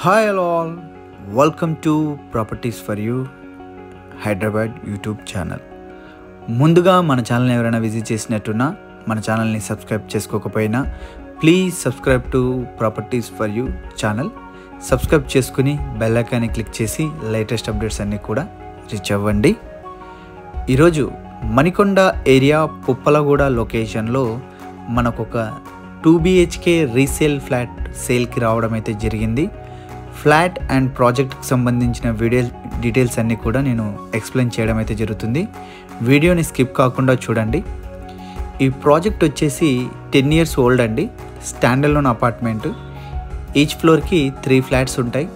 Hi all, welcome to properties for you Hyderabad YouTube channel. ముందుగా మన ఛానల్ని ఎవరైనా విజిట్ చేసినట్టున్నా మన ఛానల్ని సబ్స్క్రైబ్ చేసుకోకపోయినా please subscribe to properties for you channel. Subscribe చేసుకుని బెల్ ఐకాన్ని క్లిక్ చేసి లేటెస్ట్ అప్డేట్స్ అన్నీ కూడా రీచ్ అవ్వండి. ఈరోజు మణికొండ ఏరియా పుప్పలగూడ లొకేషన్లో మనకొక 2 BHK రీసేల్ ఫ్లాట్ సేల్కి రావడం అయితే జరిగింది. ఫ్లాట్ అండ్ ప్రాజెక్ట్కి సంబంధించిన డీటెయిల్స్ అన్నీ కూడా నేను ఎక్స్ప్లెయిన్ చేయడం అయితే జరుగుతుంది. వీడియోని స్కిప్ కాకుండా చూడండి. ఈ ప్రాజెక్ట్ వచ్చేసి 10 years ఓల్డ్ అండి. Stand alone apartment. ఈచ్ ఫ్లోర్కి 3 ఫ్లాట్స్ ఉంటాయి.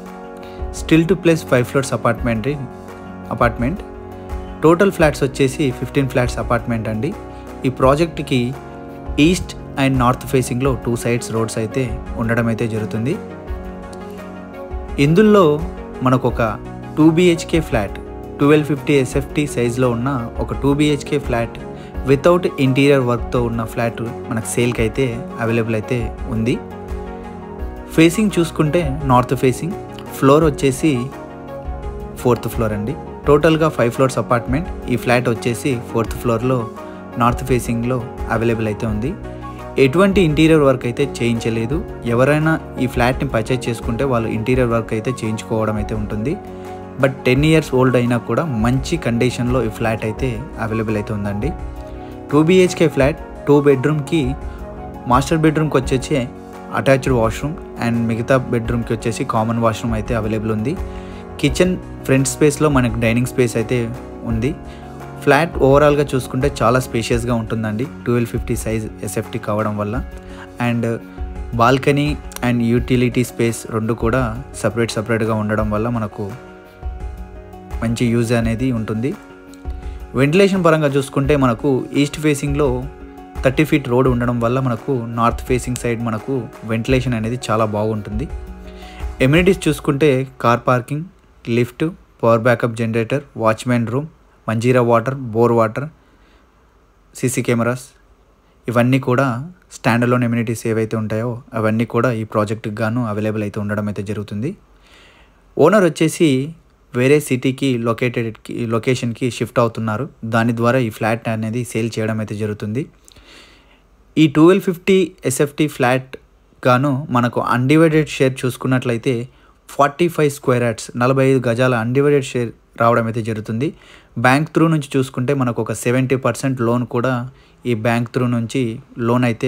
Still to place 5 floors apartment. Total flats వచ్చేసి 15 ఫ్లాట్స్ అపార్ట్మెంట్ అండి. ఈ ప్రాజెక్ట్కి ఈస్ట్ అండ్ నార్త్ ఫేసింగ్లో 2 sides రోడ్స్ అయితే ఉండడం అయితే జరుగుతుంది. ఇందులో మనకు ఒక 2 BHK ఫ్లాట్ 1250 SFT సైజ్లో ఉన్న ఒక 2 BHK ఫ్లాట్ వితౌట్ ఇంటీరియర్ వర్క్తో ఉన్న ఫ్లాట్ మనకు సేల్కి అయితే అవైలబుల్ అయితే ఉంది. ఫేసింగ్ చూసుకుంటే నార్త్ ఫేసింగ్. ఫ్లోర్ వచ్చేసి 4th floor అండి. టోటల్గా 5 floors అపార్ట్మెంట్. ఈ ఫ్లాట్ వచ్చేసి 4th floorలో నార్త్ ఫేసింగ్లో అవైలబుల్ అయితే ఉంది. ఎటువంటి ఇంటీరియర్ వర్క్ అయితే చేయించలేదు. ఎవరైనా ఈ ఫ్లాట్ని పర్చేజ్ చేసుకుంటే వాళ్ళు ఇంటీరియర్ వర్క్ అయితే చేయించుకోవడం అయితే ఉంటుంది. బట్ 10 years ఓల్డ్ అయినా కూడా మంచి కండిషన్లో ఈ ఫ్లాట్ అయితే అవైలబుల్ అయితే ఉందండి. 2 BHK ఫ్లాట్. 2 bedroomకి మాస్టర్ బెడ్రూమ్కి వచ్చేసి అటాచ్డ్ వాష్రూమ్ అండ్ మిగతా బెడ్రూమ్కి వచ్చేసి కామన్ వాష్రూమ్ అయితే అవైలబుల్ ఉంది. కిచెన్ ఫ్రంట్ స్పేస్లో మనకు డైనింగ్ స్పేస్ అయితే ఉంది. ఫ్లాట్ ఓవరాల్గా చూసుకుంటే చాలా స్పేషియస్గా ఉంటుందండి. 1250 సైజ్ SFT కావడం వల్ల and balcony and utility space రెండు కూడా సపరేట్గా ఉండడం వల్ల మనకు మంచి యూజ్ అనేది ఉంటుంది. వెంటిలేషన్ పరంగా చూసుకుంటే మనకు ఈస్ట్ ఫేసింగ్లో 30 feet రోడ్ ఉండడం వల్ల మనకు నార్త్ ఫేసింగ్ సైడ్ మనకు వెంటిలేషన్ అనేది చాలా బాగుంటుంది. ఎమ్యూనిటీస్ చూసుకుంటే car parking, lift, power backup generator, watchmen room, Manjeera water, bore water, CC cameras ఇవన్నీ కూడా స్టాండ్ అలోన్ ఎమ్యూనిటీస్ ఏవైతే ఉంటాయో అవన్నీ కూడా ఈ ప్రాజెక్టుకి గాను అవైలబుల్ అయితే ఉండడం అయితే జరుగుతుంది. ఓనర్ వచ్చేసి వేరే సిటీకి లొకేషన్కి షిఫ్ట్ అవుతున్నారు. దాని ద్వారా ఈ ఫ్లాట్ అనేది సేల్ చేయడం అయితే జరుగుతుంది. ఈ 1250 SFT ఫ్లాట్ గాను మనకు అన్డివైడెడ్ షేర్ చూసుకున్నట్లయితే 45 square yards 45 గజాల అన్డివైడెడ్ షేర్ రావడం అయితే జరుగుతుంది. బ్యాంక్ త్రూ నుంచి చూసుకుంటే మనకు ఒక 70% లోన్ కూడా ఈ బ్యాంక్ త్రూ నుంచి లోన్ అయితే